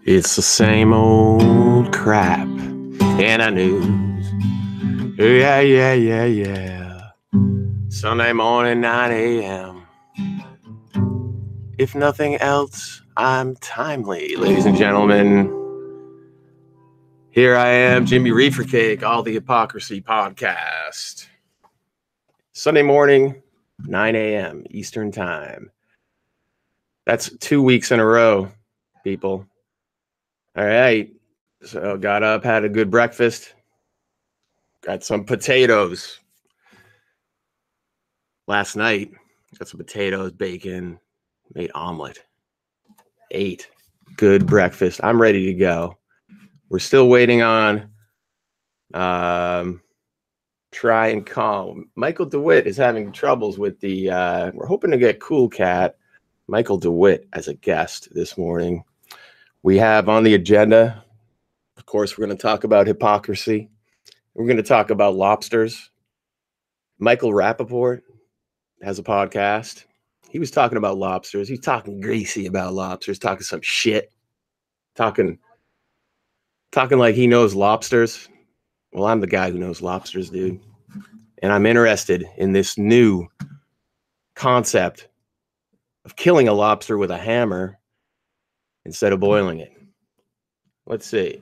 It's the same old crap in the news. Yeah. Sunday morning, 9 a.m. If nothing else, I'm timely, ladies and gentlemen. Here I am, Jimmy Reefer Cake, all the Hypocrisy podcast. Sunday morning, 9 a.m. Eastern Time. That's 2 weeks in a row, people. All right. So got up, had a good breakfast. Got some potatoes. Last night, got some potatoes, bacon, made omelet. Ate. Good breakfast. I'm ready to go. We're still waiting on try and call. Michael DeWitt is having troubles with the we're hoping to get Cool Cat Michael DeWitt as a guest this morning. We have on the agenda, of course, we're going to talk about hypocrisy. We're going to talk about lobsters. Michael Rapaport has a podcast. He was talking about lobsters. He's talking greasy about lobsters, talking some shit, talking like he knows lobsters. Well, I'm the guy who knows lobsters, dude. And I'm interested in this new concept of killing a lobster with a hammer instead of boiling it. Let's see.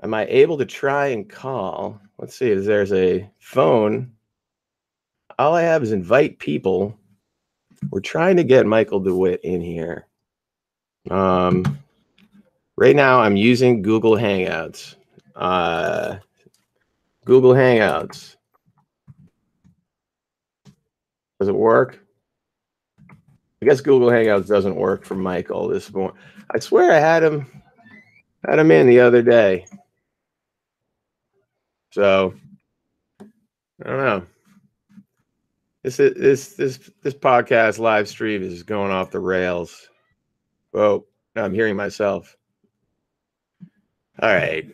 Am I able to try and call? Let's see if there's a phone. All I have is invite people. We're trying to get Michael DeWitt in here. Right now, I'm using Google Hangouts. Google Hangouts. Does it work? I guess Google Hangouts doesn't work for Michael this morning. I swear I had him in the other day. So I don't know. This podcast live stream is going off the rails. Oh, I'm hearing myself. All right.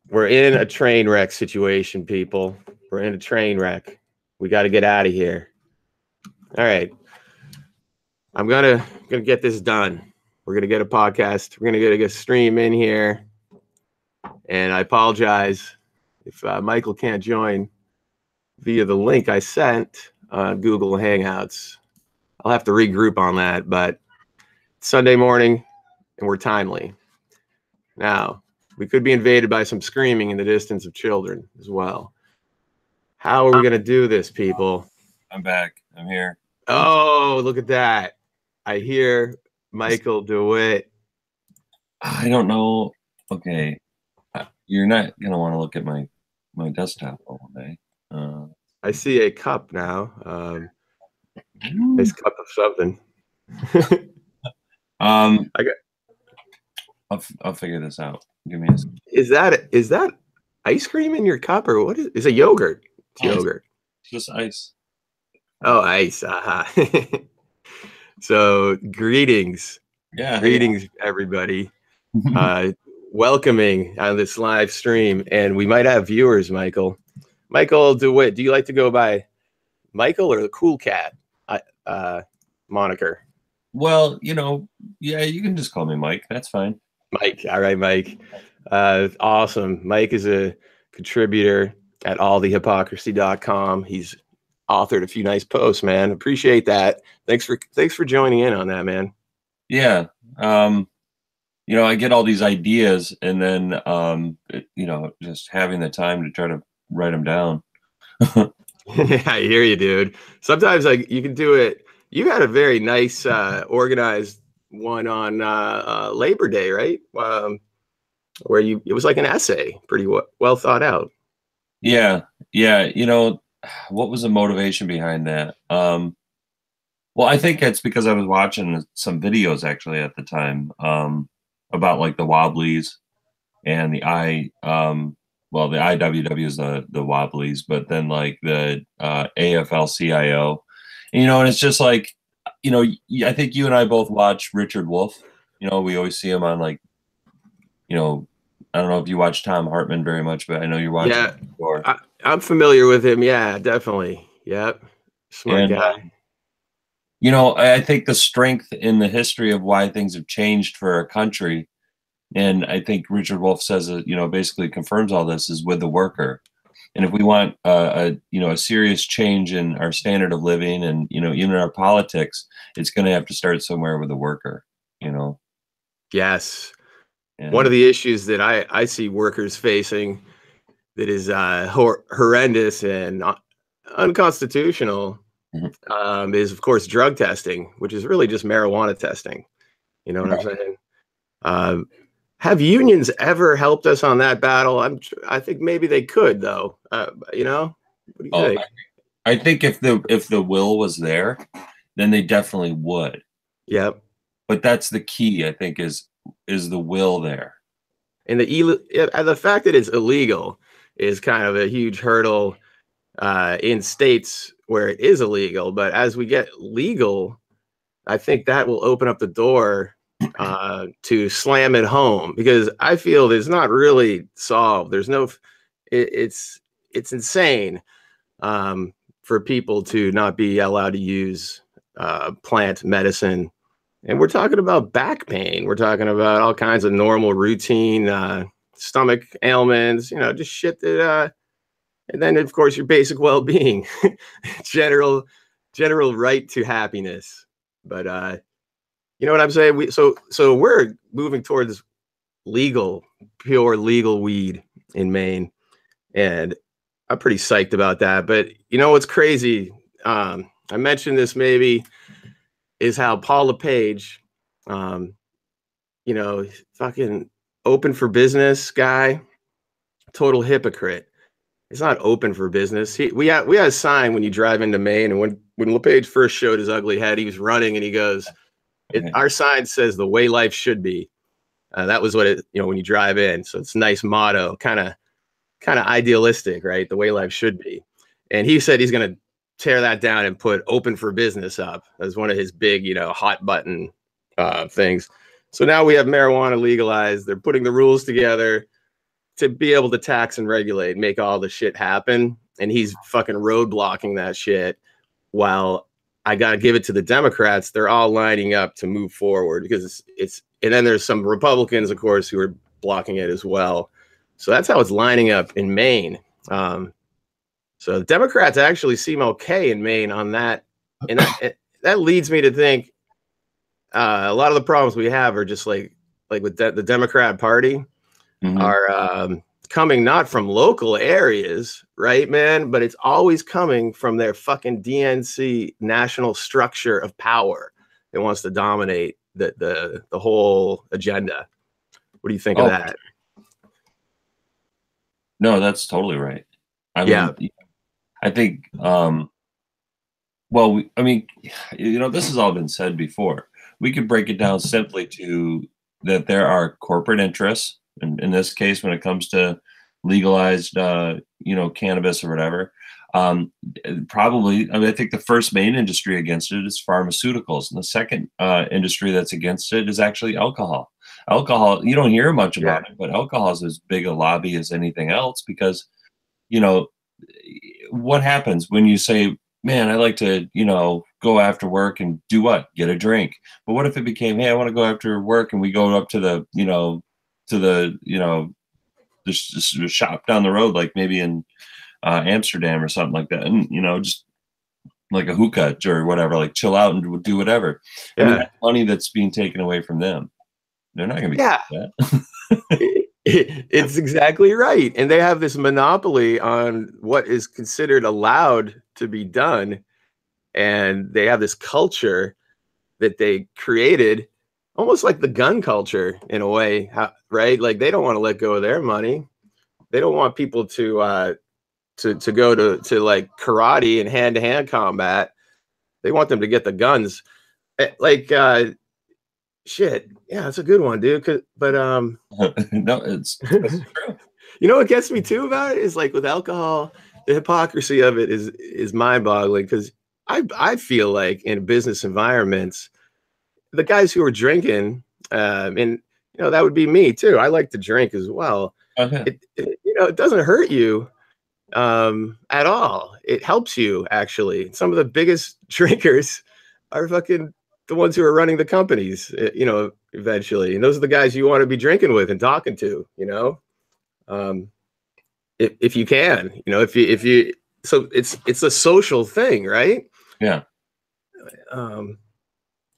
We're in a train wreck situation, people. We're in a train wreck. We got to get out of here. All right. I'm gonna get this done. We're gonna get a podcast. We're gonna get a stream in here. And I apologize if Michael can't join via the link I sent on Google Hangouts. I'll have to regroup on that, but it's Sunday morning and we're timely. Now, we could be invaded by some screaming in the distance of children as well. How are we going to do this, people? I'm back. I'm here. Oh, look at that. I hear Michael DeWitt. I don't know. Okay. You're not going to want to look at my desktop all day. I see a cup now. Nice cup of something. I'll figure this out. Give me a second. Is that ice cream in your cup or what is it? Yogurt? It's yogurt. Just ice. Oh, ice. Aha. So greetings. Yeah. Greetings, everybody. Welcoming on this live stream. And we might have viewers, Michael. Michael DeWitt, do you like to go by Michael or the Cool Cat moniker? Well, yeah, you can just call me Mike. That's fine. Mike. All right, Mike. Awesome. Mike is a contributor at allthehypocrisy.com. He's authored a few nice posts, man. Appreciate that. Thanks for joining in on that, man. Yeah. I get all these ideas and then, just having the time to try to write them down. I hear you, dude. Sometimes you can do it. You had a very nice, organized one on Labor Day, right? Where it was like an essay, pretty well thought out. Yeah. What was the motivation behind that? Well, I think it's because I was watching some videos actually at the time about like the Wobblies and the the IWW is the Wobblies, but then like the AFL-CIO, and it's just like, I think you and I both watch Richard Wolff. We always see him on like, I don't know if you watch Tom Hartman very much, but I know you're watching. Yeah, I'm familiar with him. Yeah, definitely. Yep. Smart guy. You know, I think the strength in the history of why things have changed for our country, and I think Richard Wolff says it, you know, basically confirms all this, is with the worker. And if we want you know, a serious change in our standard of living and, you know, even our politics, it's going to have to start somewhere with the worker, you know. Yes. One of And the issues that I see workers facing that is horrendous and unconstitutional mhm. is, of course, drug testing, which is really just marijuana testing. You know what I'm saying? Um, have unions ever helped us on that battle? I think maybe they could, though. You know, what do you Oh, think? I think if the will was there, then they definitely would. Yep. But that's the key, I think, is the will there. And the fact that it's illegal is kind of a huge hurdle in states where it is illegal. But as we get legal, I think that will open up the door to slam it home, because I feel it's not really solved. There's no, it's insane for people to not be allowed to use plant medicine. And we're talking about back pain. We're talking about all kinds of normal routine stomach ailments, you know, just shit that, and then of course your basic well-being, general, general right to happiness. But you know what I'm saying? So we're moving towards legal, pure legal weed in Maine, and I'm pretty psyched about that. But you know what's crazy? I mentioned this maybe is how Paul LePage, um, you know, fucking open for business guy, total hypocrite. It's not open for business. We had a sign when you drive into Maine, and when LePage first showed his ugly head, he was running, and he goes, Okay. "Our sign says the way life should be." That was what it, you know, when you drive in. So it's a nice motto, kind of idealistic, right? The way life should be. And he said he's going to tear that down and put open for business up as one of his big, you know, hot button things. So now we have marijuana legalized. They're putting the rules together to be able to tax and regulate, make all the shit happen. And he's fucking roadblocking that shit, while I got to give it to the Democrats. They're all lining up to move forward because it's, and then there's some Republicans, of course, who are blocking it as well. So that's how it's lining up in Maine. So the Democrats actually seem okay in Maine on that. And that leads me to think a lot of the problems we have are just like with the Democrat Party are coming not from local areas, right, man? But it's always coming from their fucking DNC national structure of power that wants to dominate the whole agenda. What do you think of that? No, that's totally right. I Yeah. mean, I think, well, I mean, you know, this has all been said before. We could break it down simply to that there are corporate interests, and in this case, when it comes to legalized, you know, cannabis or whatever, probably, I mean, I think the first main industry against it is pharmaceuticals, and the second industry that's against it is actually alcohol. Alcohol, you don't hear much about it, but alcohol is as big a lobby as anything else because, you know, what happens when you say, man, I like to, you know, go after work and do what? Get a drink. But what if it became, hey, I want to go after work and we go up to the, you know, the shop down the road, like maybe in Amsterdam or something like that. And, you know, just like a hookah or whatever, like chill out and do whatever. Yeah. I mean, that's money that's being taken away from them. They're not going to be that. It's exactly right. And they have this monopoly on what is considered allowed to be done. And they have this culture that they created, almost like the gun culture in a way, right? Like they don't want to let go of their money. They don't want people to go to like karate and hand-to-hand combat. They want them to get the guns. Like shit. Yeah, that's a good one, dude. But no, it's true. You know what gets me too about it is like with alcohol, the hypocrisy of it is mind-boggling, because I feel like in business environments, the guys who are drinking, and you know, that would be me too. I like to drink as well. Okay. You know, it doesn't hurt you at all. It helps you actually. Some of the biggest drinkers are fucking the ones who are running the companies, eventually. And those are the guys you want to be drinking with and talking to, if you can, if you, so it's a social thing, right? Yeah. Dang,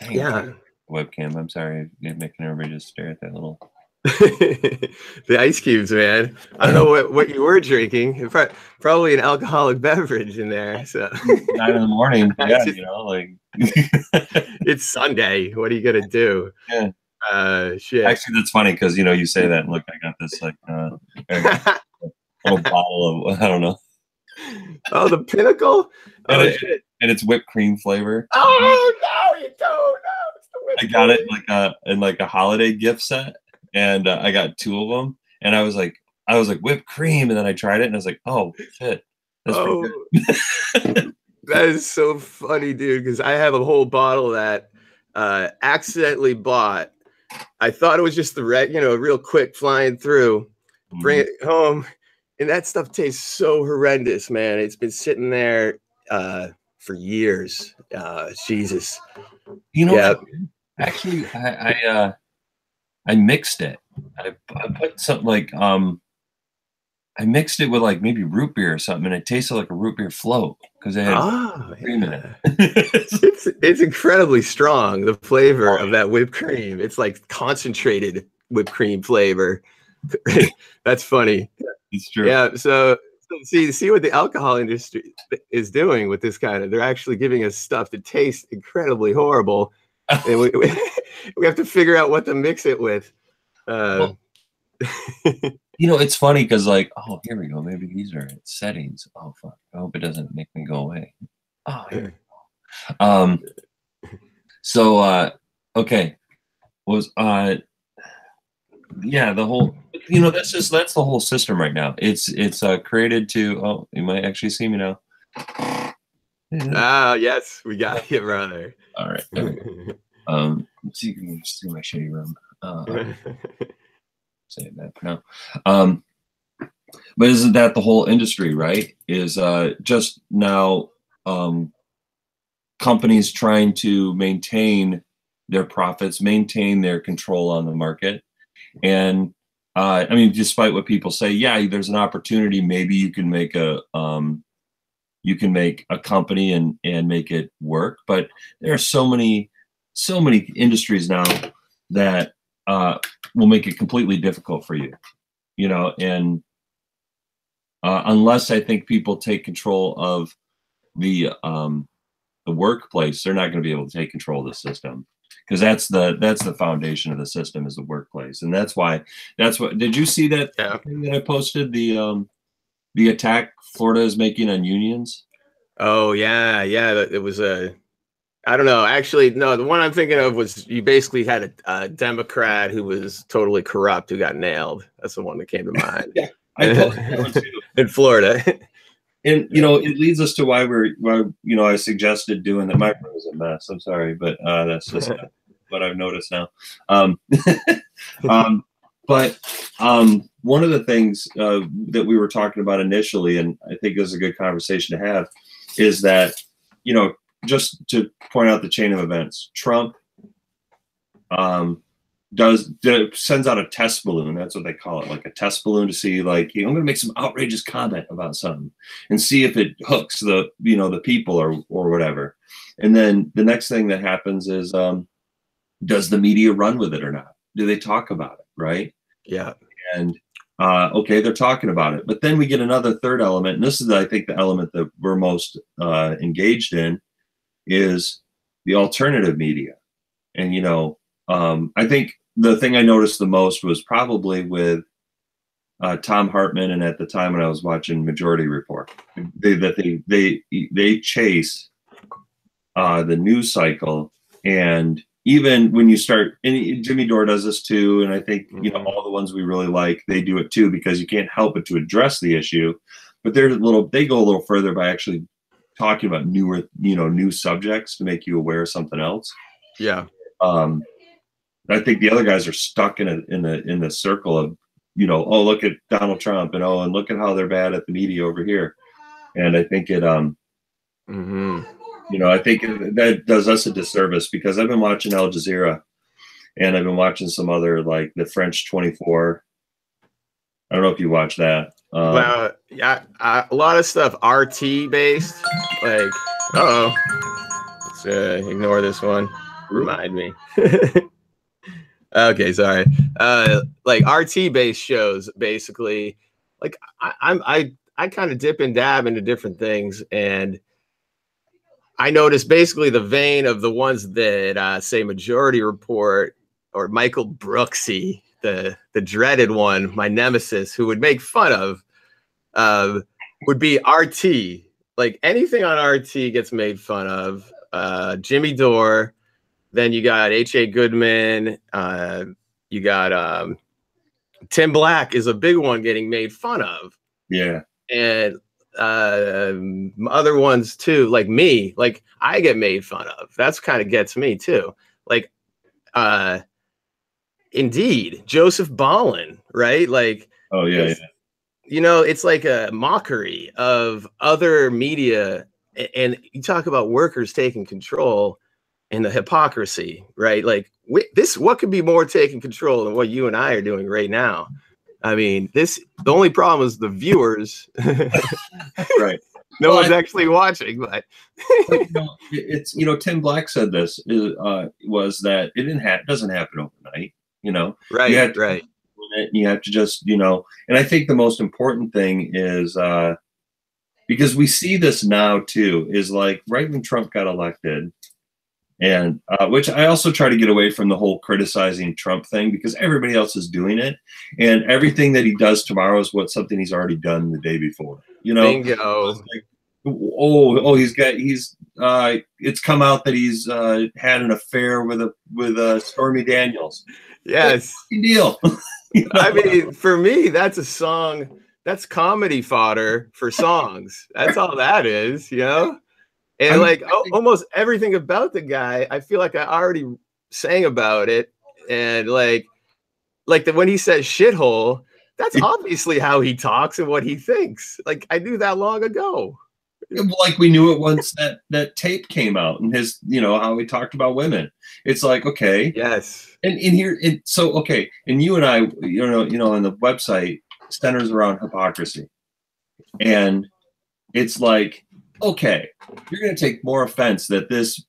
yeah. Webcam. I'm sorry, you're making everybody just stare at that little. The ice cubes, man. I don't know what you were drinking. Probably an alcoholic beverage in there. So 9 in the morning. Yeah, it's Sunday. What are you gonna do? Yeah. Shit. Actually, that's funny because you say that. And look, I got this little bottle of, I don't know. Oh, the Pinnacle. Shit. And it's whipped cream flavor. Oh no, you don't. No, it's the whipped cream. I got it in a holiday gift set, and I got 2 of them. And I was like whipped cream, and then I tried it, and I was like, oh shit, that's pretty good. That is so funny, dude. Because I have a whole bottle that accidentally bought. I thought it was just the real quick flying through. Bring it home, and that stuff tastes so horrendous, man. It's been sitting there for years. Jesus. Actually, I mixed it. I put something I mixed it with maybe root beer or something, and it tasted like a root beer float because it had cream in it. It's incredibly strong, the flavor of that whipped cream. It's like concentrated whipped cream flavor. That's funny. It's true. Yeah. So see what the alcohol industry is doing with this they're actually giving us stuff that tastes incredibly horrible. And we have to figure out what to mix it with. It's funny because oh, here we go. Maybe these are settings. Oh fuck. I hope it doesn't make them go away. Oh, here we go. So okay. Yeah, the whole that's the whole system right now. It's created to, oh, you might actually see me now. Yes, we got you, brother. All right. There we go. Let's see if you can see my shitty room. Say that for now. But isn't that the whole industry, right? Is just now companies trying to maintain their profits, maintain their control on the market. And I mean, despite what people say, yeah, there's an opportunity. Maybe you can make a company and make it work. But there are so many industries now that will make it completely difficult for you, and unless I think people take control of the workplace, they're not going to be able to take control of the system. Because that's the foundation of the system is the workplace, and that's what. Did you see that thing that I posted, the attack Florida is making on unions? Oh yeah. It was I don't know. Actually, no. The one I'm thinking of was you basically had a Democrat who was totally corrupt who got nailed. That's the one that came to mind. Yeah, I posted that one too. In Florida. And it leads us to why I suggested doing that. My room is a mess. I'm sorry, but that's just what I've noticed now. But one of the things that we were talking about initially, and I think it was a good conversation to have, is that just to point out the chain of events, Trump sends out a test balloon. That's what they call it, like a test balloon, to see I'm going to make some outrageous comment about something and see if it hooks the people or whatever. And then the next thing that happens is, does the media run with it or not? Do they talk about it? Right. Yeah. And okay, they're talking about it, but then we get another third element. And this is, I think, the element that we're most engaged in is the alternative media. And, I think the thing I noticed the most was probably with Tom Hartman, and at the time when I was watching Majority Report, they chase the news cycle. And even when you start, and Jimmy Dore does this too, and I think all the ones we really like, they do it too, because you can't help but to address the issue. But they go a little further by actually talking about new subjects to make you aware of something else. Yeah. I think the other guys are stuck in the circle of, oh, look at Donald Trump, and look at how they're bad at the media over here. And I think it You know, I think that does us a disservice because I've been watching Al Jazeera and I've been watching some other like the French 24. I don't know if you watch that. Well, yeah, a lot of stuff RT based. Like, let's ignore this one. Remind me. Okay, sorry. Like RT based shows, basically. Like I kind of dip and dab into different things, and I noticed basically the vein of the ones that say Majority Report or Michael Brooksy, the dreaded one, my nemesis, who would make fun of, would be RT. Like anything on RT gets made fun of. Jimmy Dore. Then you got H.A. Goodman. You got Tim Black is a big one getting made fun of. Yeah. And other ones too, like me, like I get made fun of. That's kind of gets me too. Like, indeed, Joseph Ballin, right? Like, oh yeah, you know, it's like a mockery of other media. And you talk about workers taking control and the hypocrisy, right? Like what could be more taking control than what you and I are doing right now? I mean, the only problem is the viewers. Right. No one's actually watching, but you know, it's, you know, Tim Black said this was that it doesn't happen overnight, you know. Right, you have to, right. You have to just, you know, and I think the most important thing is because we see this now too, is like right when Trump got elected, and which I also try to get away from the whole criticizing Trump thing because everybody else is doing it, and everything that he does tomorrow is something he's already done the day before. You know, bingo. Like, it's come out that he's had an affair with Stormy Daniels. Yes, deal. You know? I mean, for me, that's a song. That's comedy fodder for songs. That's all that is, you know. And like almost everything about the guy, I feel like I already sang about it. And like when he says shithole, that's obviously how he talks and what he thinks. Like I knew that long ago. Like we knew it once that tape came out and his, you know, how he talked about women. It's like, okay. Yes. And so, okay. And you and I, you know, on the website centers around hypocrisy. And it's like, okay, you're going to take more offense that this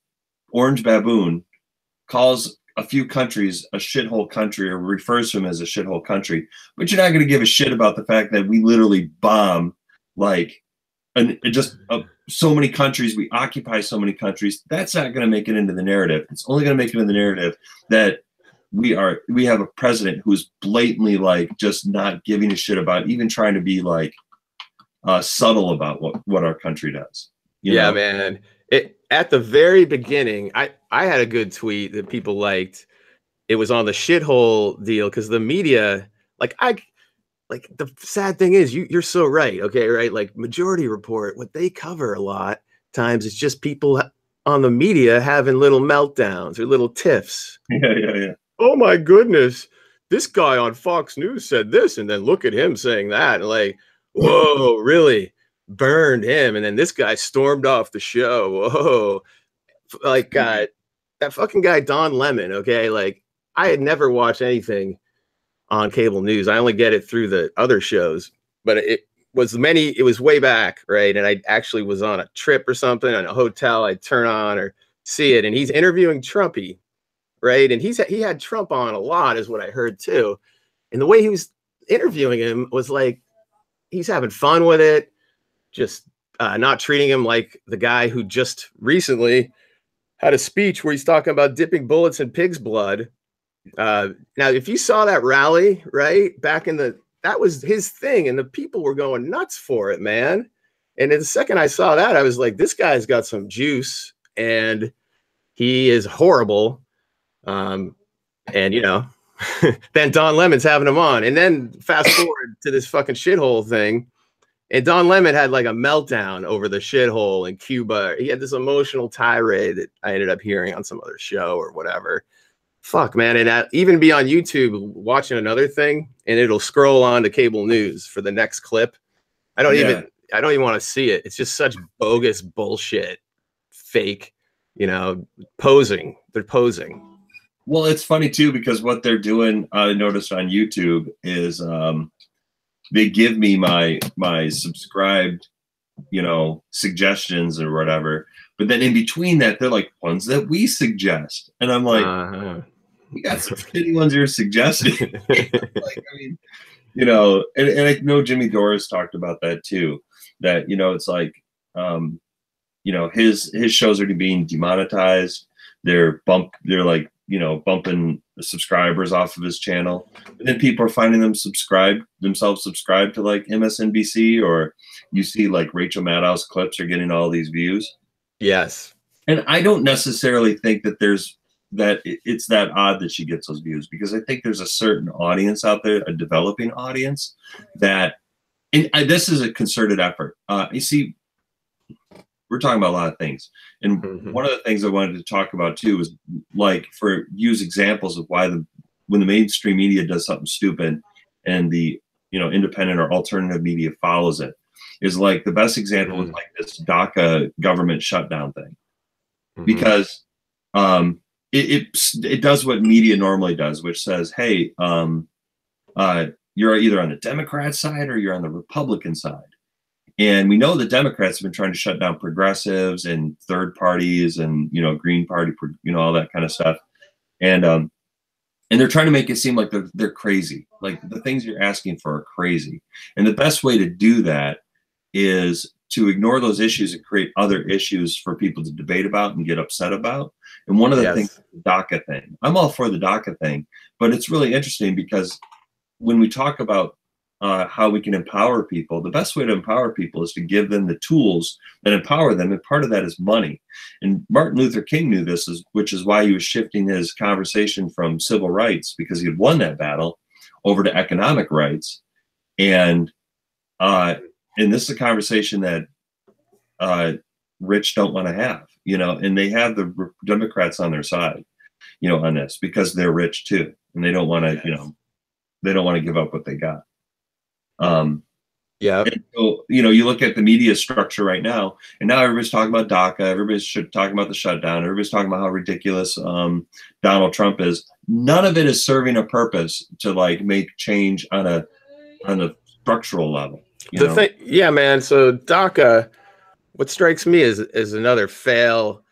orange baboon calls a few countries a shithole country or refers to them as a shithole country, but you're not going to give a shit about the fact that we literally bomb like so many countries, we occupy so many countries. That's not going to make it into the narrative. It's only going to make it in the narrative that we have a president who's blatantly like just not giving a shit about even trying to be like subtle about what our country does. You know? Man. At the very beginning, I had a good tweet that people liked. It was on the shithole deal because the media, like the sad thing is you're so right. Okay, right. Like Majority Report, what they cover a lot times it's just people on the media having little meltdowns or little tiffs. Yeah. Oh my goodness, this guy on Fox News said this, and then look at him saying that, and like, whoa, really burned him, and then this guy stormed off the show. Whoa, like that fucking guy Don Lemon. Okay, like I had never watched anything on cable news. I only get it through the other shows, but it was way back, right? And I actually was on a trip or something in a hotel. I'd turn on or see it, and he's interviewing Trumpy, right? And he had Trump on a lot, is what I heard too. And the way he was interviewing him was like he's having fun with it, just not treating him like the guy who just recently had a speech where he's talking about dipping bullets in pig's blood. Now, if you saw that rally, right, back in that was his thing, and the people were going nuts for it, man. And the second I saw that, I was like, this guy's got some juice, and he is horrible. And you know, then Don Lemon's having him on, and then fast forward to this fucking shithole thing, and Don Lemon had like a meltdown over the shithole in Cuba. He had this emotional tirade that I ended up hearing on some other show or whatever. Fuck, man. And even be on YouTube watching another thing, and it'll scroll on to cable news for the next clip. I don't even want to see it. It's just such bogus bullshit. fake, you know, posing. They're posing. Well, it's funny too, because what they're doing, I noticed on YouTube, is they give me my subscribed, you know, suggestions or whatever, but then in between that, they're like ones that we suggest, and I'm like, you got some shitty ones you're suggesting. Like, I mean, you know, and I know Jimmy Doris talked about that too, that, you know, it's like, you know, his shows are being demonetized. They're like, you know, bumping the subscribers off of his channel, and then people are finding themselves subscribed to like MSNBC, or you see like Rachel Maddow's clips are getting all these views. Yes. And I don't necessarily think that it's that odd that she gets those views, because I think there's a certain audience out there, a developing audience, that, and this is a concerted effort. You see, we're talking about a lot of things, and one of the things I wanted to talk about too is like use examples of why when the mainstream media does something stupid and the, you know, independent or alternative media follows it, is like the best example is like this DACA government shutdown thing, because it does what media normally does, which says, hey, you're either on the Democrat side or you're on the Republican side. And we know the Democrats have been trying to shut down progressives and third parties and, you know, Green Party, you know, all that kind of stuff. And they're trying to make it seem like they're crazy. Like the things you're asking for are crazy. And the best way to do that is to ignore those issues and create other issues for people to debate about and get upset about. And one of the things, the DACA thing, I'm all for the DACA thing, but it's really interesting because when we talk about how we can empower people, the best way to empower people is to give them the tools that empower them, and part of that is money. And Martin Luther King knew this, which is why he was shifting his conversation from civil rights, because he had won that battle, over to economic rights. And this is a conversation that rich don't want to have, you know, and they have the Democrats on their side, you know, on this, because they're rich too, and they don't want to, you know, they don't want to give up what they got. Yeah. So, you know, you look at the media structure right now, and now everybody's talking about DACA. Everybody's talking about the shutdown. Everybody's talking about how ridiculous Donald Trump is. None of it is serving a purpose to like make change on a structural level. Yeah, man. So DACA, what strikes me is another fail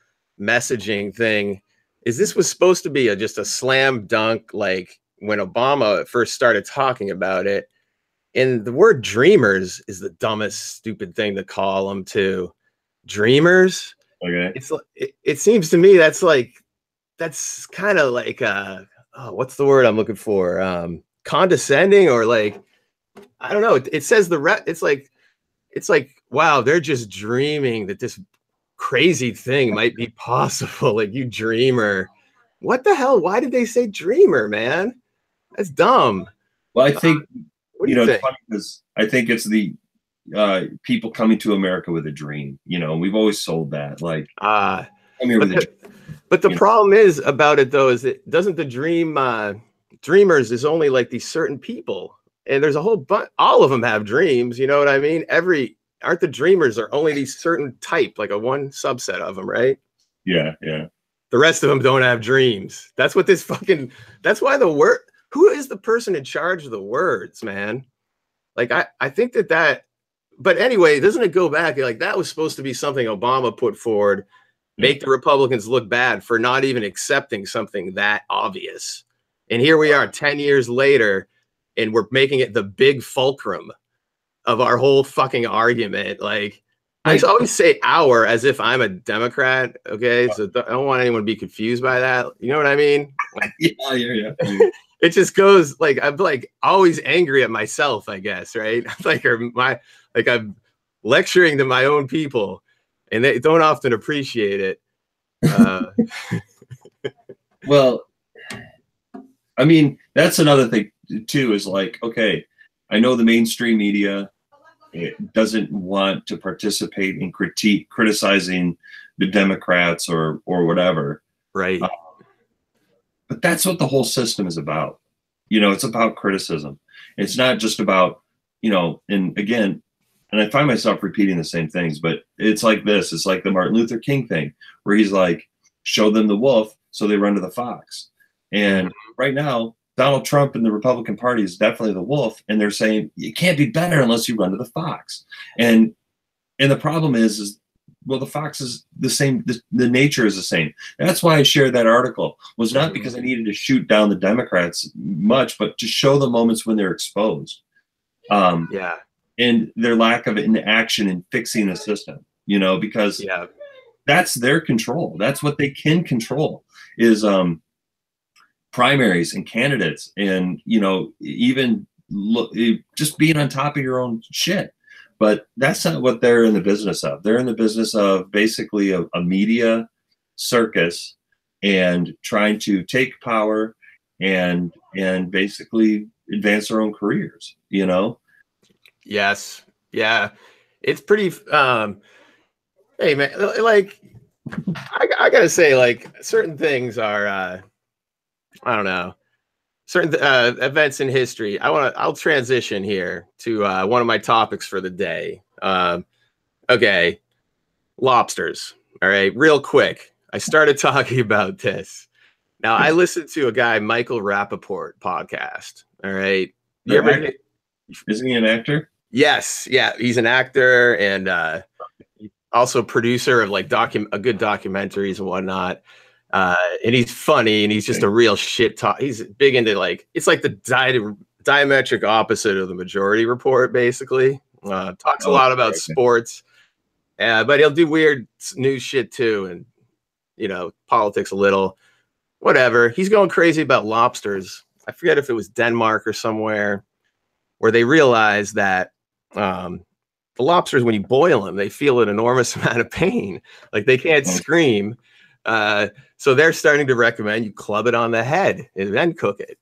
messaging thing. Is this was supposed to be just a slam dunk, like when Obama first started talking about it. And the word dreamers is the dumbest, stupid thing to call them too. Dreamers. Okay. It seems to me that's kind of like what's the word I'm looking for? Condescending, or like, I don't know. It says it's like, wow, they're just dreaming that this crazy thing might be possible. Like, you dreamer. What the hell? Why did they say dreamer, man? That's dumb. Well, I think, you know, it's funny because I think it's the people coming to America with a dream. You know, we've always sold that. Like, come here with a dream. But the problem is about it, though, is it doesn't the dreamers is only like these certain people, and there's a whole bunch. All of them have dreams. You know what I mean? Aren't the dreamers are only these certain type, like a one subset of them, right? Yeah, yeah. The rest of them don't have dreams. That's what this fucking. That's why the word. Who is the person in charge of the words, man? Like, I think that, but anyway, doesn't it go back? Like, that was supposed to be something Obama put forward, make the Republicans look bad for not even accepting something that obvious. And here we are 10 years later, and we're making it the big fulcrum of our whole fucking argument. Like, I always say our as if I'm a Democrat. Okay. So I don't want anyone to be confused by that. You know what I mean? Like, yeah. It just goes like, I'm like always angry at myself, I guess. Right. I'm lecturing to my own people, and they don't often appreciate it. Well, I mean, that's another thing too, is like, okay, I know the mainstream media, it doesn't want to participate in criticizing the Democrats or whatever. Right. But that's what the whole system is about. You know, it's about criticism. It's not just about, you know, and again, and I find myself repeating the same things, but it's like this. It's like the Martin Luther King thing, where he's like, show them the wolf, so they run to the fox. And right now, Donald Trump and the Republican Party is definitely the wolf, and they're saying you can't be better unless you run to the fox. And the problem is well, the fox is the same. The nature is the same. That's why I shared that article. Was not because I needed to shoot down the Democrats much, but to show the moments when they're exposed. And their lack of inaction in fixing the system, you know, because that's their control. That's what they can control is primaries and candidates, and, you know, even just being on top of your own shit. But that's not what they're in the business of. They're in the business of basically a media circus and trying to take power and basically advance their own careers, you know? Yes. Yeah. It's pretty, hey man, like, I gotta say, like, certain things are, I don't know, certain events in history. I'll transition here to one of my topics for the day. Okay, lobsters. All right, real quick. I started talking about this. Now, I listened to a guy, Michael Rapaport podcast. All right. Isn't he an actor? Yes. Yeah, he's an actor and also producer of like good documentaries and whatnot. And he's funny, and he's just a real shit talk. He's big into like, it's like the diametric opposite of the Majority Report, basically. Talks a lot about sports, but he'll do weird news shit too, and, you know, politics a little, whatever. He's going crazy about lobsters. I forget if it was Denmark or somewhere, where they realized that the lobsters, when you boil them, they feel an enormous amount of pain. Like they can't scream. So they're starting to recommend you club it on the head and then cook it.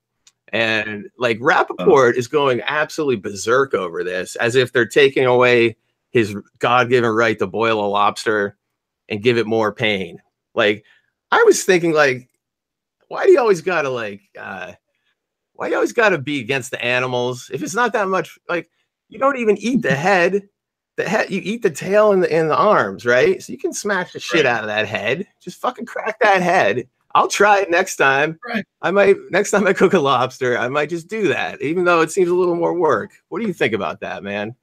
And like Rapaport is going absolutely berserk over this, as if they're taking away his God-given right to boil a lobster and give it more pain. Like, I was thinking, like, why do you always gotta be against the animals? If it's not that much, like, you don't even eat the head. The head, you eat the tail and the arms, right? So you can smash the shit out of that head. Just fucking crack that head. I'll try it next time. Next time I cook a lobster, I might just do that, even though it seems a little more work. What do you think about that, man?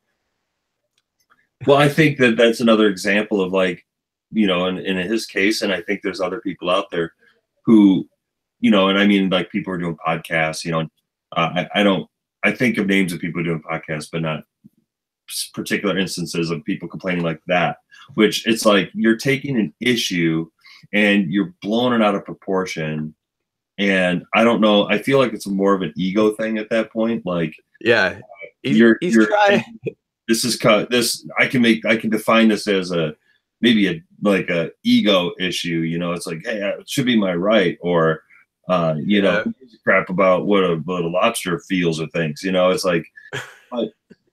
Well, I think that that's another example of, like, you know, in his case, and I think there's other people out there who, you know, and I mean, like, people are doing podcasts, you know, I think of names of people doing podcasts, but not particular instances of people complaining like that, which it's like you're taking an issue and you're blowing it out of proportion. And I don't know, I feel like it's more of an ego thing at that point. Like, yeah, you're trying. I can define this as maybe a ego issue. You know, it's like, hey, it should be my right, or you know, crap about what a lobster feels or thinks. You know, it's like,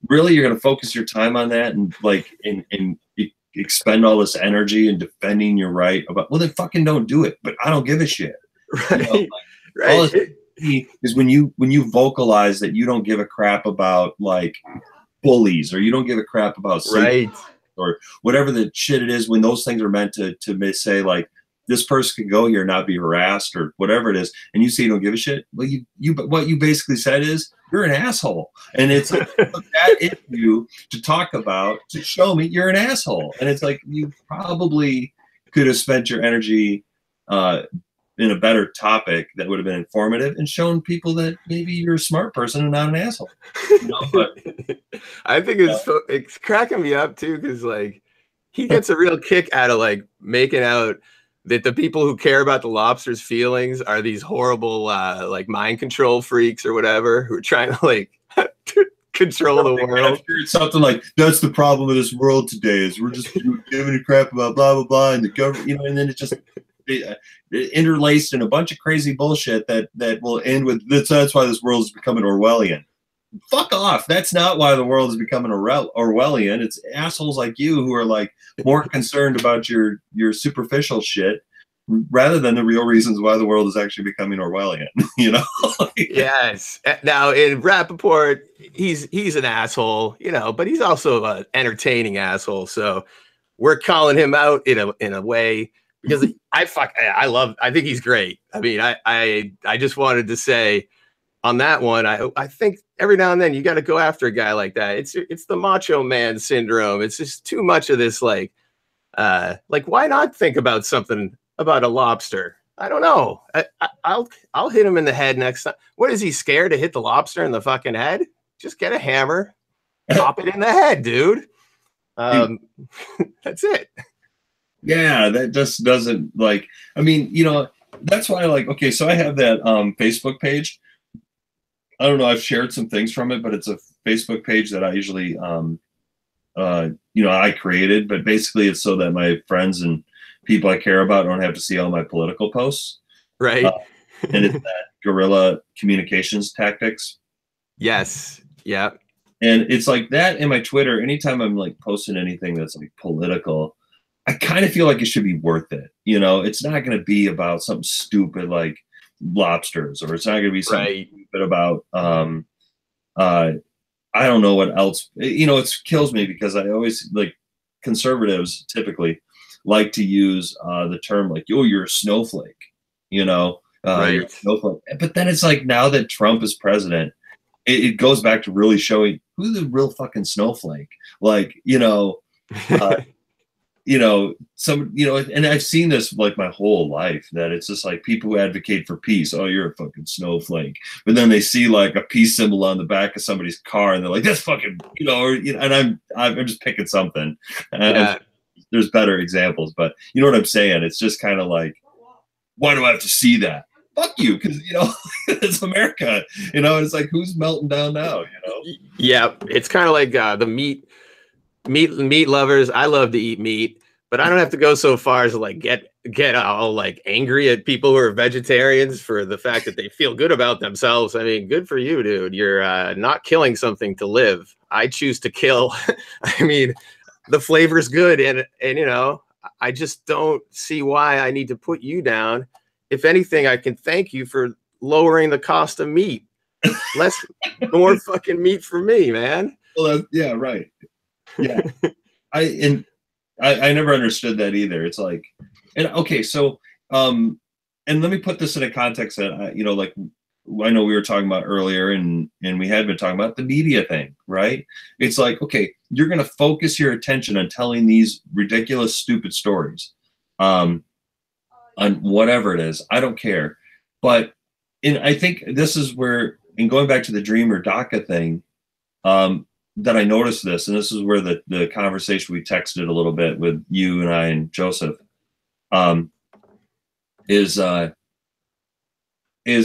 really, you're going to focus your time on that and like and expend all this energy in defending your right about, well, then fucking don't do it. But I don't give a shit. Right. You know, like, all is when you vocalize that you don't give a crap about like bullies, or you don't give a crap about or whatever the shit it is, when those things are meant to say like, this person can go here and not be harassed or whatever it is, and you say you don't give a shit. Well, what you basically said is you're an asshole, and it's like, that issue to talk about to show me you're an asshole, and it's like you probably could have spent your energy in a better topic that would have been informative and shown people that maybe you're a smart person and not an asshole. You know, but I think it's cracking me up too, because like he gets a real kick out of like making out that the people who care about the lobster's feelings are these horrible like mind control freaks or whatever, who are trying to like control the world. It's something like, that's the problem of this world today, is we're just giving a crap about blah blah blah, and the government, you know, and then it just interlaced in a bunch of crazy bullshit that will end with, that's why this world is becoming Orwellian. Fuck off. That's not why the world is becoming Orwellian. It's assholes like you who are like more concerned about your superficial shit rather than the real reasons why the world is actually becoming Orwellian. You know? Yes. Now in Rapaport, he's an asshole, you know, but he's also an entertaining asshole. So we're calling him out in a way because I think he's great. I mean, I just wanted to say on that one, I think every now and then you got to go after a guy like that. It's the macho man syndrome. It's just too much of this like why not think about something about a lobster? I don't know. I'll hit him in the head next time. What is he scared to hit the lobster in the fucking head? Just get a hammer, pop it in the head, dude. That's it. Yeah, that just doesn't like. I mean, you know, that's why I like. Okay, so I have that Facebook page. I don't know. I've shared some things from it, but it's a Facebook page that I usually, you know, I created. But basically, it's so that my friends and people I care about don't have to see all my political posts. Right. And it's that guerrilla communications tactics. Yes. Yeah. And it's like that in my Twitter. Anytime I'm like posting anything that's like political, I kind of feel like it should be worth it. You know, it's not going to be about something stupid like lobsters, or it's not going to be something stupid about, I don't know what else. You know, it kills me because I always like conservatives typically like to use the term like, "Oh, you're a snowflake," you know, you're a snowflake. But then it's like now that Trump is president, it goes back to really showing who's the real fucking snowflake. Like, you know, you know, and I've seen this like my whole life, that it's just like people who advocate for peace. Oh, you're a fucking snowflake. But then they see like a peace symbol on the back of somebody's car and they're like, that's fucking, you know, or, you know, and I'm just picking something. There's better examples, but you know what I'm saying? It's just kind of like, why do I have to see that? Fuck you. Cause you know, it's America, you know, it's like, who's melting down now, you know? Yeah. It's kind of like the meat lovers. I love to eat meat, but I don't have to go so far as to like get all like angry at people who are vegetarians for the fact that they feel good about themselves. I mean, good for you, dude. You're not killing something to live. I choose to kill. I mean, the flavor's good, and you know, I just don't see why I need to put you down. If anything, I can thank you for lowering the cost of meat. More fucking meat for me, man. Well, yeah, right. Yeah. I never understood that either. It's like, and okay, so and let me put this in a context that you know, like I know we were talking about earlier, and we had been talking about the media thing, right? It's like, okay, you're going to focus your attention on telling these ridiculous, stupid stories, on whatever it is. I don't care, but I think this is where, in going back to the Dreamer DACA thing, that I noticed this, and this is where the conversation we texted a little bit with you and I and Joseph, is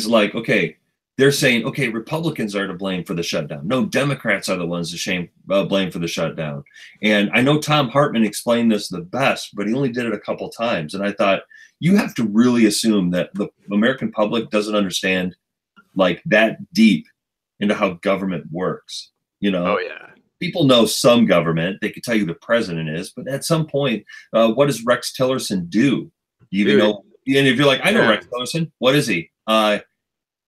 like, okay, they're saying, okay, Republicans are to blame for the shutdown. No, Democrats are the ones to blame for the shutdown. And I know Tom Hartman explained this the best, but he only did it a couple times. And I thought, you have to really assume that the American public doesn't understand like that deep into how government works. You know, people know some government. They can tell you the president is, but at some point, what does Rex Tillerson do? You even know? And if you're like, I know Rex Tillerson, what is he?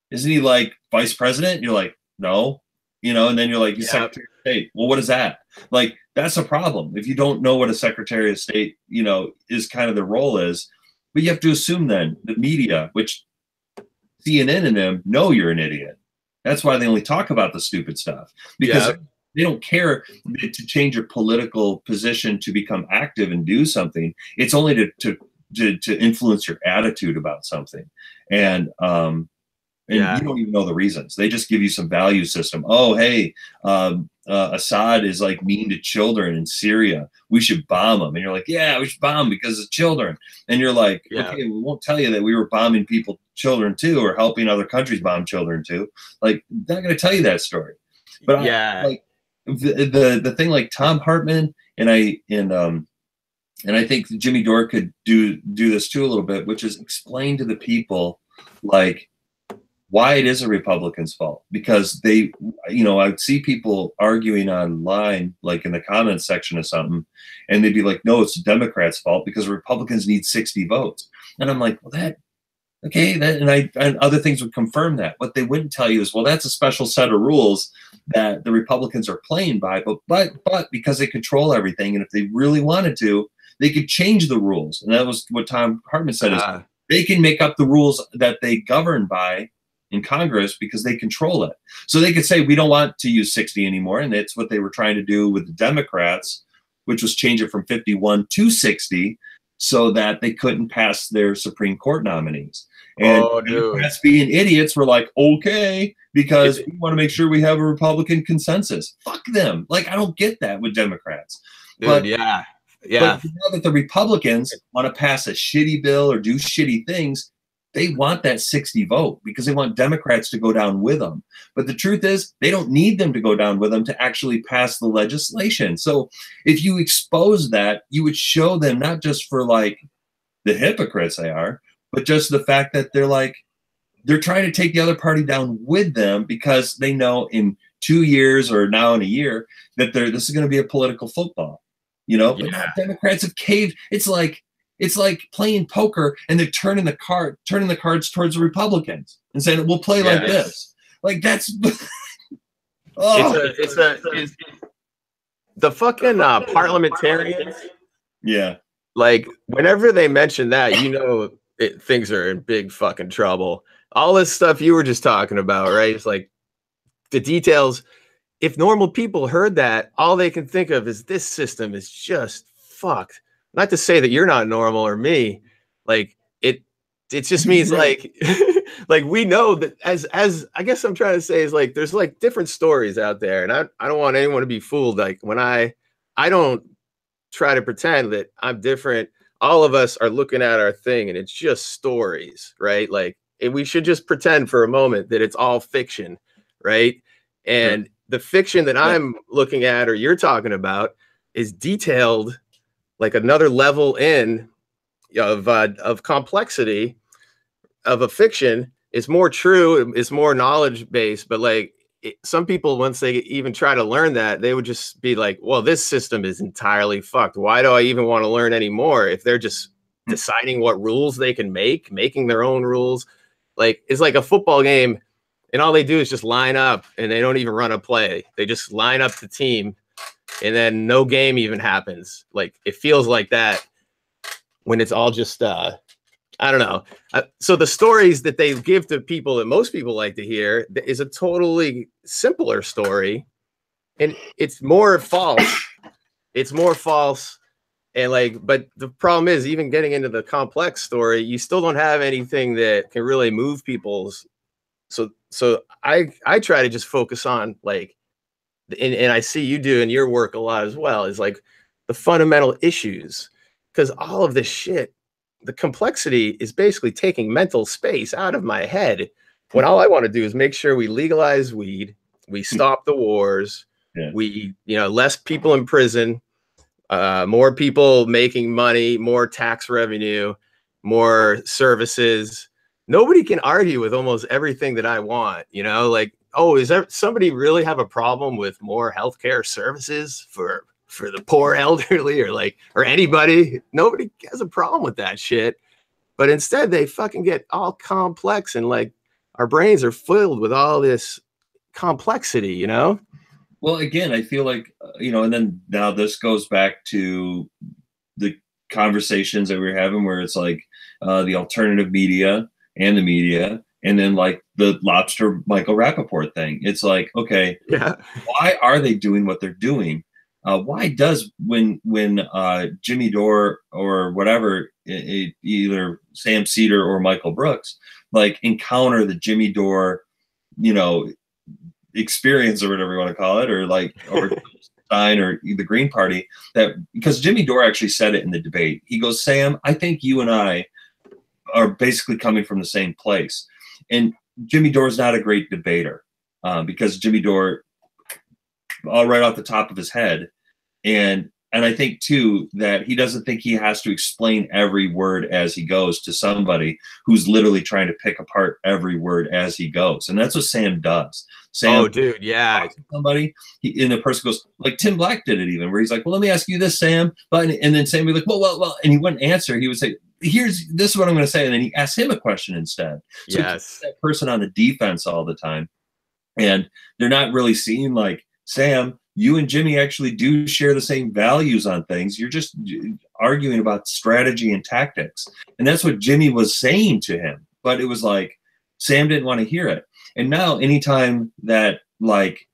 Isn't he like vice president? You're like, no, you know, and then you're like, he's Secretary of State. Well, what is that? Like, that's a problem. If you don't know what a Secretary of State, you know, is kind of the role is, but you have to assume then the media, which CNN and them know you're an idiot. That's why they only talk about the stupid stuff, because they don't care to change your political position to become active and do something. It's only to influence your attitude about something. And you don't even know the reasons. They just give you some value system. Oh, hey, Assad is like mean to children in Syria. We should bomb them. And you're like, yeah, we should bomb because of children. And you're like, okay, we won't tell you that we were bombing children too, or helping other countries bomb children too. Like, they're not going to tell you that story. But like the thing, like Tom Hartman and I think Jimmy Dore could do this too a little bit, which is explain to the people like why it is a Republican's fault. Because they, you know, I would see people arguing online, like in the comments section of something, and they'd be like, no, it's the Democrats' fault because Republicans need 60 votes. And I'm like, well, that, okay, that, and other things would confirm that. What they wouldn't tell you is, well, that's a special set of rules that the Republicans are playing by, but because they control everything, and if they really wanted to, they could change the rules. And that was what Tom Hartman said, is they can make up the rules that they govern by in Congress because they control it. So they could say, we don't want to use 60 anymore. And that's what they were trying to do with the Democrats, which was change it from 51 to 60 so that they couldn't pass their Supreme Court nominees. And Democrats being idiots were like, okay, because we want to make sure we have a Republican consensus. Fuck them. Like, I don't get that with Democrats. Dude, but, yeah. But now that the Republicans want to pass a shitty bill or do shitty things, they want that 60 vote because they want Democrats to go down with them. But the truth is, they don't need them to go down with them to actually pass the legislation. So if you expose that, you would show them not just for like the hypocrites they are, but just the fact that they're trying to take the other party down with them because they know in 2 years or now in a year that this is going to be a political football, you know. But Democrats have caved. It's like playing poker and they're turning the cards towards the Republicans and saying, we'll play like this. Like, that's it's the fucking parliamentarians. Yeah. Like, whenever they mention that, you know, things are in big fucking trouble. All this stuff you were just talking about, right? It's like the details. If normal people heard that, all they can think of is this system is just fucked. Not to say that you're not normal or me, like it just means like like we know that as I guess I'm trying to say is like there's like different stories out there, and I don't want anyone to be fooled. Like when I don't try to pretend that I'm different. All of us are looking at our thing and it's just stories, right? Like we should just pretend for a moment that it's all fiction, right? And the fiction that I'm looking at or you're talking about is detailed like another level in of complexity of a fiction. Is more true, it's more knowledge based, but like some people, once they even try to learn that, they would just be like, well, this system is entirely fucked. Why do I even want to learn anymore if they're just deciding what rules they can making their own rules? Like, it's like a football game and all they do is just line up and they don't even run a play. They just line up the team and then no game even happens. Like, it feels like that when it's all just I don't know. So the stories that they give to people that most people like to hear is a totally simpler story, and it's more false. It's more false, and like, but the problem is, even getting into the complex story, you still don't have anything that can really move people's. So I try to just focus on like, and I see you do in your work a lot as well, is like the fundamental issues, because all of this shit. The complexity is basically taking mental space out of my head when all I want to do is make sure we legalize weed, we stop the wars, we, less people in prison, more people making money, more tax revenue, more services. Nobody can argue with almost everything that I want, like, oh, is there somebody really have a problem with more healthcare services for the poor elderly or anybody? Nobody has a problem with that shit. But instead they fucking get all complex and like our brains are filled with all this complexity, Well, again, I feel like, and then now this goes back to the conversations that we were having where it's like the alternative media and the media, and then like the lobster Michael Rapaport thing. It's like, okay, why are they doing what they're doing? Why does when Jimmy Dore or whatever, either Sam Cedar or Michael Brooks, like encounter the Jimmy Dore, experience or whatever you want to call it, or Stein or the Green Party, that because Jimmy Dore actually said it in the debate. He goes, Sam, I think you and I are basically coming from the same place. And Jimmy Dore is not a great debater because Jimmy Dore, all right off the top of his head, and I think too that he doesn't think he has to explain every word as he goes to somebody who's literally trying to pick apart every word as he goes, and that's what Sam does. Sam, oh, dude, yeah. Somebody, and the person goes like Tim Black did it even, where he's like, "Well, let me ask you this, Sam," but and then Sam would be like, "Well," and he wouldn't answer. He would say, here's this is what I'm going to say, and then he asks him a question instead. So he keeps Yes. that person on the defense all the time, and they're not really seeing like, Sam, you and Jimmy actually do share the same values on things. You're just arguing about strategy and tactics, and that's what Jimmy was saying to him. But it was like Sam didn't want to hear it. And now, anytime that like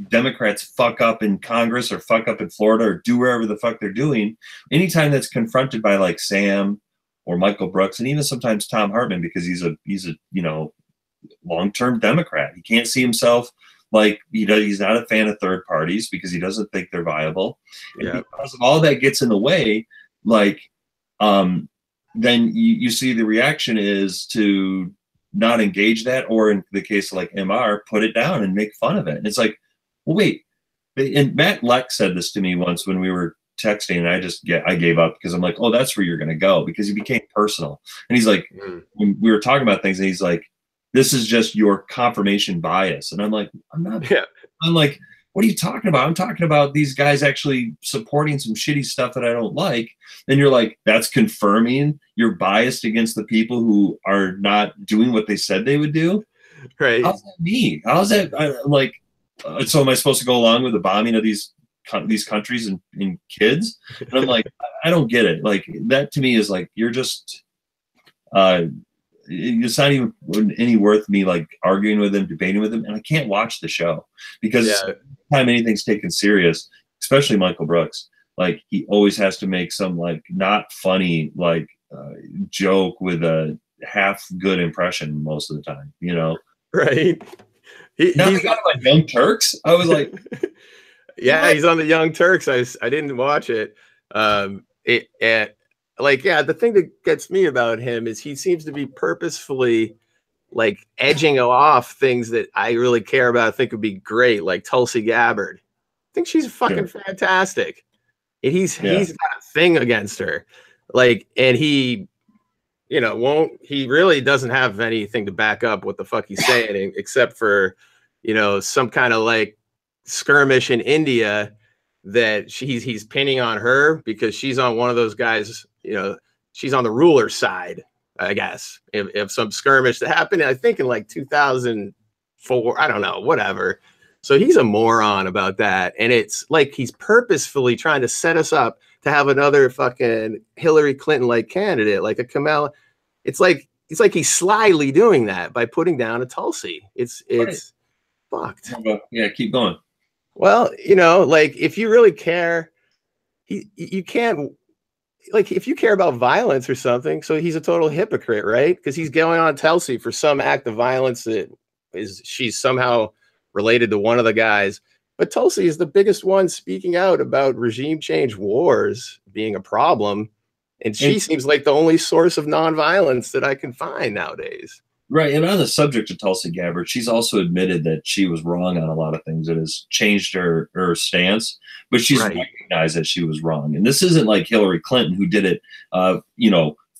Democrats fuck up in Congress or fuck up in Florida or do wherever the fuck they're doing, anytime that's confronted by like Sam or Michael Brooks and even sometimes Tom Hartman, because he's a you know, long-term Democrat. He can't see himself like he's not a fan of third parties because he doesn't think they're viable. And because of all that gets in the way, like then you see the reaction is to not engage that, or in the case of like MR, put it down and make fun of it. And it's like, well, wait. And Matt Lex said this to me once when we were texting, and I gave up because I'm like, oh, that's where you're going to go, because he became personal. And he's like, when we were talking about things, and he's like, this is just your confirmation bias. And I'm like, I'm not. Yeah. I'm like, what are you talking about? I'm talking about these guys actually supporting some shitty stuff that I don't like. And you're like, that's confirming you're biased against the people who are not doing what they said they would do. Right. How's that me? How's that? I'm like, so am I supposed to go along with the bombing of these countries and kids? And I'm like, I don't get it. Like, that to me is like, you're just, it's not even any worth me like arguing with him, debating with him. And I can't watch the show because anytime anything's taken serious, especially Michael Brooks, like he always has to make some like not funny, like joke with a half good impression most of the time, you know? Right. Now we got him on Young Turks. I was like, yeah, he's on the Young Turks. I didn't watch it. The thing that gets me about him is he seems to be purposefully like edging off things that I really care about. I think would be great, like Tulsi Gabbard. I think she's fucking fantastic. And he's got a thing against her. Like, and he, you know, he really doesn't have anything to back up what the fuck he's saying, except for, you know, some kind of like skirmish in India that he's pinning on her because she's on one of those guys, you know, she's on the ruler's side, I guess, if some skirmish that happened, I think in like 2004, I don't know, whatever. So he's a moron about that. And it's like he's purposefully trying to set us up to have another fucking Hillary Clinton-like candidate, like a Kamala. It's like he's slyly doing that by putting down a Tulsi. It's fucked. Yeah, keep going. Well, you know, like if you really care, you can't, like if you care about violence or something, so he's a total hypocrite, right? Because he's going on Tulsi for some act of violence that she's somehow related to one of the guys. But Tulsi is the biggest one speaking out about regime change wars being a problem. And she seems like the only source of nonviolence that I can find nowadays. Right. And on the subject of Tulsi Gabbard, she's also admitted that she was wrong on a lot of things. It has changed her stance, but she's recognized that she was wrong. And this isn't like Hillary Clinton, who did it,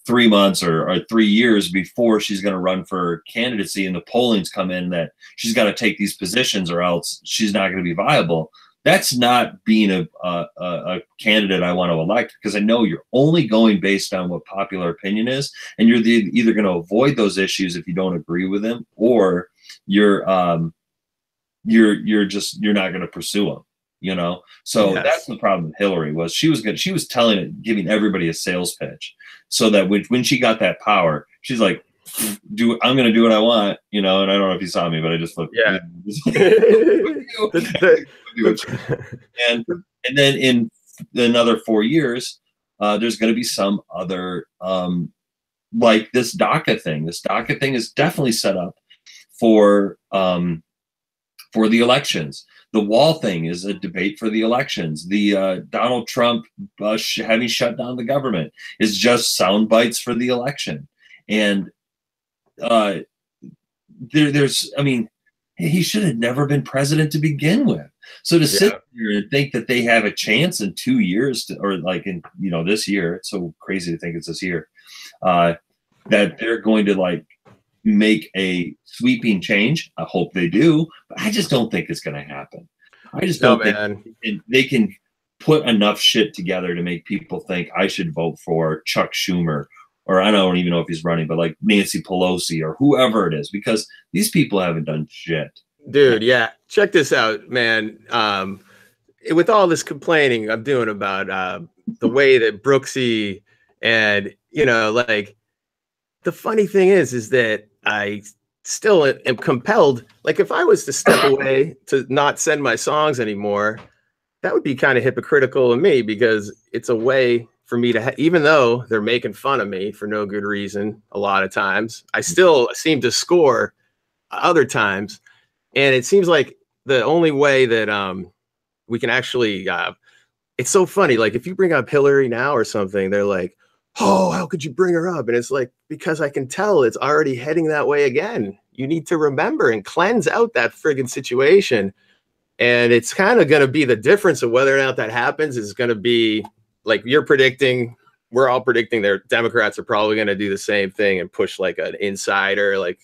3 months or 3 years before she's going to run for candidacy, and the polling's come in that she's got to take these positions or else she's not going to be viable. That's not being a candidate I want to elect, because I know you're only going based on what popular opinion is, and you're either going to avoid those issues if you don't agree with them, or you're not going to pursue them. You know, so that's the problem with Hillary. Was she was giving everybody a sales pitch, so that when she got that power, she's like, I'm going to do what I want, you know. And I don't know if you saw me, but I just looked. Yeah. And then in another 4 years, there's going to be some other like this DACA thing. This DACA thing is definitely set up for the elections. The wall thing is a debate for the elections. The Donald Trump having shut down the government is just sound bites for the election. And there's, I mean, he should have never been president to begin with. So to sit here and think that they have a chance in 2 years or like in, you know, this year, it's so crazy to think it's this year, that they're going to like make a sweeping change. I hope they do, but I just don't think it's going to happen. I just don't think they can put enough shit together to make people think I should vote for Chuck Schumer or I don't even know if he's running, but like Nancy Pelosi or whoever it is, because these people haven't done shit. Dude, yeah. Check this out, man. With all this complaining I'm doing about the way that Brooksy and, like, the funny thing is that I still am compelled. Like, if I was to step away to not send my songs anymore, that would be kind of hypocritical of me, because it's a way for me to, even though they're making fun of me for no good reason, a lot of times, I still seem to score other times. And it seems like the only way that we can actually, it's so funny. Like, if you bring up Hillary now or something, they're like, oh, how could you bring her up? And it's like, because I can tell it's already heading that way again. You need to remember and cleanse out that friggin' situation. And it's kind of going to be the difference of whether or not that happens is going to be like you're predicting. We're all predicting their Democrats are probably going to do the same thing and push like an insider, like,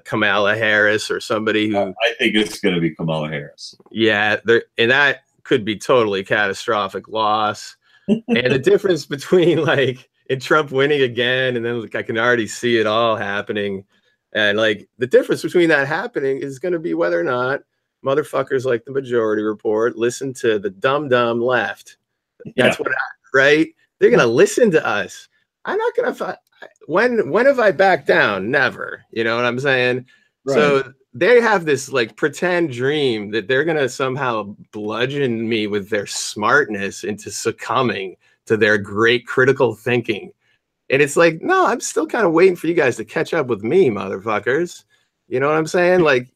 Kamala Harris or somebody who. I think it's going to be Kamala Harris. Yeah. And that could be totally catastrophic loss. And the difference between like in Trump winning again, and then like I can already see it all happening. And like the difference between that happening is going to be whether or not motherfuckers like the Majority Report listen to the dumb left. That's right? They're going to listen to us. I'm not going to, when have I backed down? Never. You know what I'm saying? Right. So they have this like pretend dream that they're going to somehow bludgeon me with their smartness into succumbing to their great critical thinking. And it's like, no, I'm still kind of waiting for you guys to catch up with me, motherfuckers. You know what I'm saying? Like,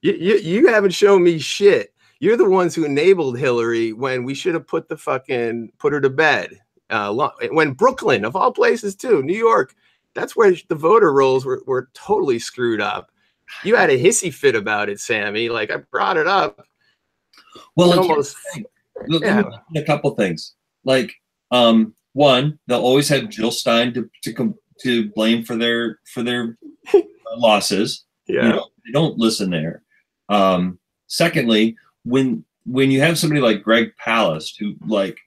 you haven't shown me shit. You're the ones who enabled Hillary when we should have put her to bed. When Brooklyn, of all places too, New York, that's where the voter rolls were totally screwed up. You had a hissy fit about it, Sammy. Like, I brought it up. Well, almost, a couple things. Like, one, they'll always have Jill Stein to blame for their losses. Yeah, they don't listen there. Secondly, when you have somebody like Greg Palast who like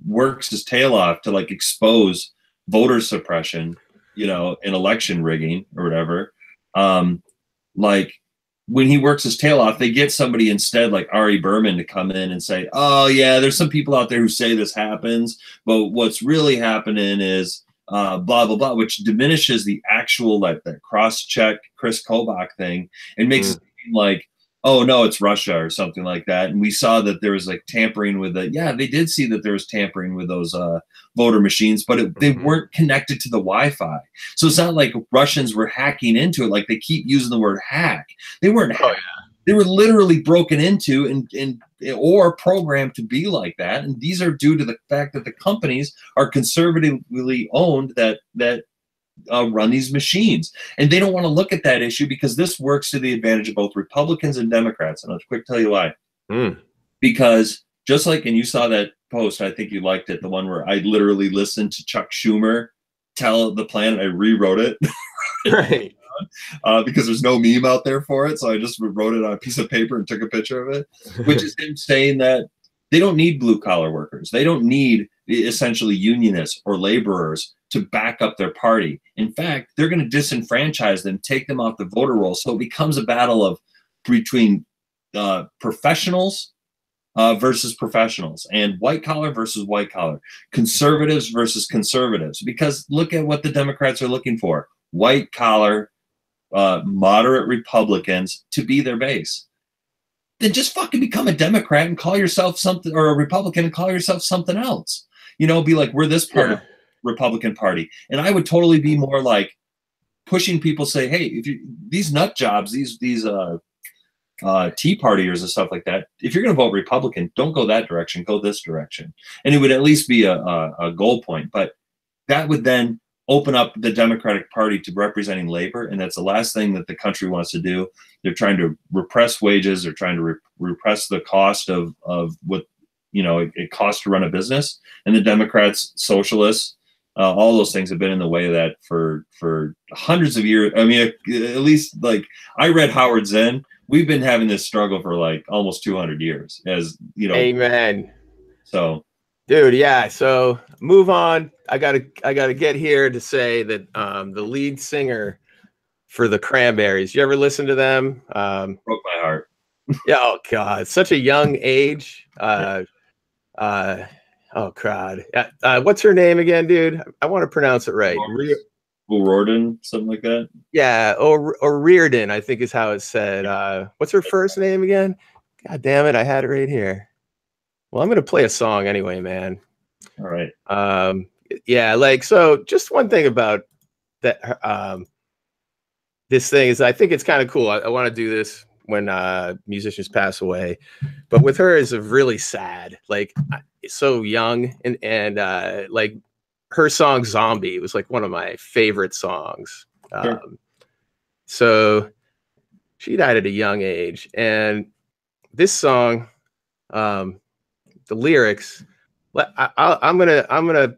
works his tail off to like expose voter suppression, and election rigging or whatever. Like when he works his tail off, they get somebody instead like Ari Berman to come in and say, oh yeah, there's some people out there who say this happens, but what's really happening is blah, blah, blah, which diminishes the actual, like that cross-check Chris Kobach thing and makes it seem like, oh no, it's Russia or something like that. And we saw that there was like tampering with it. Yeah, they did see that there was tampering with those voter machines, but they weren't connected to the Wi-Fi. So it's not like Russians were hacking into it. Like they keep using the word hack. They weren't hacked. They were literally broken into and or programmed to be like that. And these are due to the fact that the companies are conservatively owned that run these machines. And they don't want to look at that issue because this works to the advantage of both Republicans and Democrats. And I'll quick tell you why. Because just like, and you saw that post, I think you liked it, the one where I literally listened to Chuck Schumer tell the plan, I rewrote it. Right. Because there's no meme out there for it. So I just wrote it on a piece of paper and took a picture of it, which is him saying that they don't need blue collar workers. They don't need essentially unionists or laborers to back up their party. In fact, they're going to disenfranchise them, take them off the voter roll. So it becomes a battle between professionals versus professionals, and white collar versus white collar, conservatives versus conservatives. Because look at what the Democrats are looking for: white collar, moderate Republicans to be their base. Then just fucking become a Democrat and call yourself something, or a Republican and call yourself something else. Be like, we're this part of Republican Party. And I would totally be more like pushing people, say, hey, if these nut jobs, these Tea Partiers and stuff like that, if you're going to vote Republican, don't go that direction, go this direction. And it would at least be a goal point. But that would then open up the Democratic Party to representing labor, and that's the last thing that the country wants to do. They're trying to repress wages. They're trying to repress the cost of what it costs to run a business. And the Democrats, socialists, all those things have been in the way of that for hundreds of years. I mean, at least like I read Howard Zinn. We've been having this struggle for like almost 200 years, as you know. Amen. So Dude, yeah. So move on. I gotta get here to say that the lead singer for the Cranberries. You ever listen to them? Broke my heart. Yeah. Oh God, such a young age. Yeah. Oh God. What's her name again, dude? I want to pronounce it right. O'Riordan, something like that. Yeah, O'Riordan, I think is how it's said. What's her first name again? God damn it, I had it right here. Well, I'm gonna play a song anyway, man. All right. Yeah, like so. Just one thing about that. This thing is, I think it's kind of cool. I want to do this when musicians pass away, but with her is really sad. Like so young and like her song "Zombie" was like one of my favorite songs. Sure. So she died at a young age, and this song, the lyrics. I'm gonna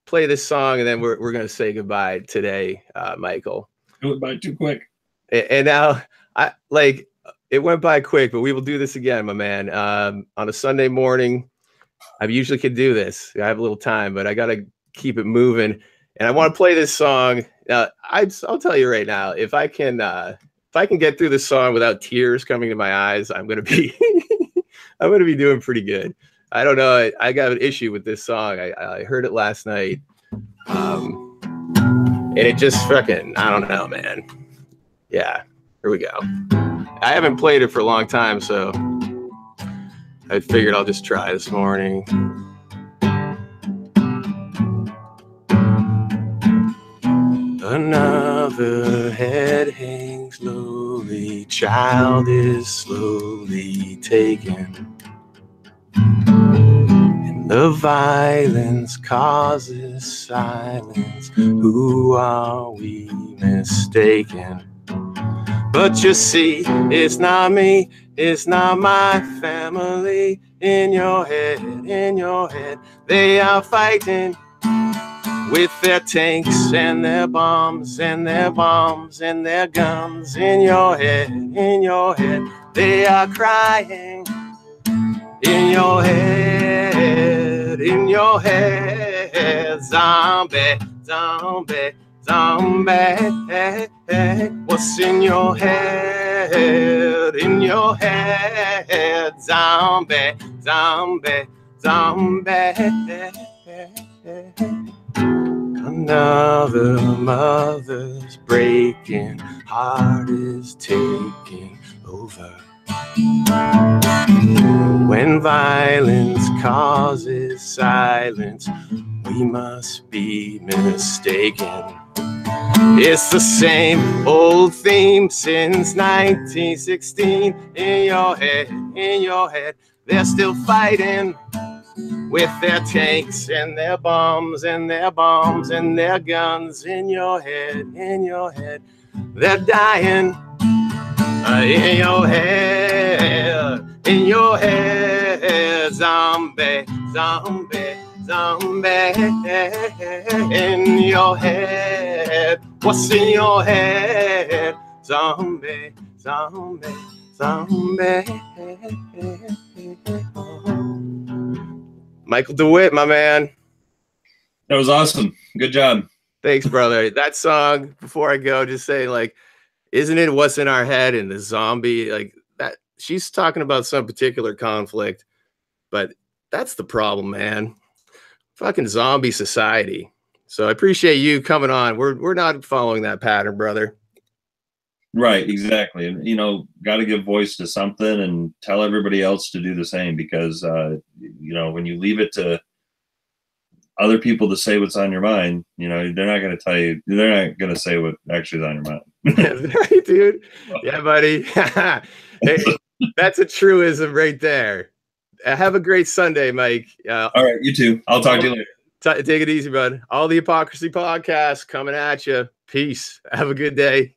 play this song, and then we're gonna say goodbye today, Michael. It went by too quick. And now I like it went by quick, but we will do this again, my man. On a Sunday morning, I usually could do this. I have a little time, but I gotta keep it moving. And I want to play this song. I'll tell you right now, if I can get through this song without tears coming to my eyes, I'm gonna be I'm gonna be doing pretty good. I don't know. I got an issue with this song. I heard it last night, and it just fucking I don't know, man. Yeah, here we go. I haven't played it for a long time, so I figured I'll just try this morning. Another head hangs lowly, child is slowly taken, and the violence causes silence. Who are we mistaken? But you see, it's not me, it's not my family. In your head, they are fighting with their tanks and their bombs and their bombs and their guns. In your head, they are crying. In your head, zombie, zombie. Zombie, what's in your head? In your head, zombie, zombie, zombie. Another mother's breaking heart is taking over. When violence causes silence, we must be mistaken. It's the same old theme since 1916. In your head, they're still fighting with their tanks and their bombs and their bombs and their guns. In your head, they're dying. In your head, zombie, zombie. Zombie, in your head. What's in your head? Zombie, zombie, zombie. Michael DeWitt, my man. That was awesome. Good job. Thanks, brother. That song, before I go, just saying, like, isn't it what's in our head and the zombie? Like that, she's talking about some particular conflict, but that's the problem, man. Fucking zombie society. So I appreciate you coming on. We're not following that pattern, brother. Right, exactly. And got to give voice to something and tell everybody else to do the same, because when you leave it to other people to say what's on your mind, they're not going to tell you, they're not going to say what actually is on your mind. Right, dude. Yeah, buddy. Hey, that's a truism right there. Have a great Sunday, Mike. All right, you too. I'll talk to you later. Take it easy, bud. All the Hypocrisy podcast coming at you. Peace. Have a good day.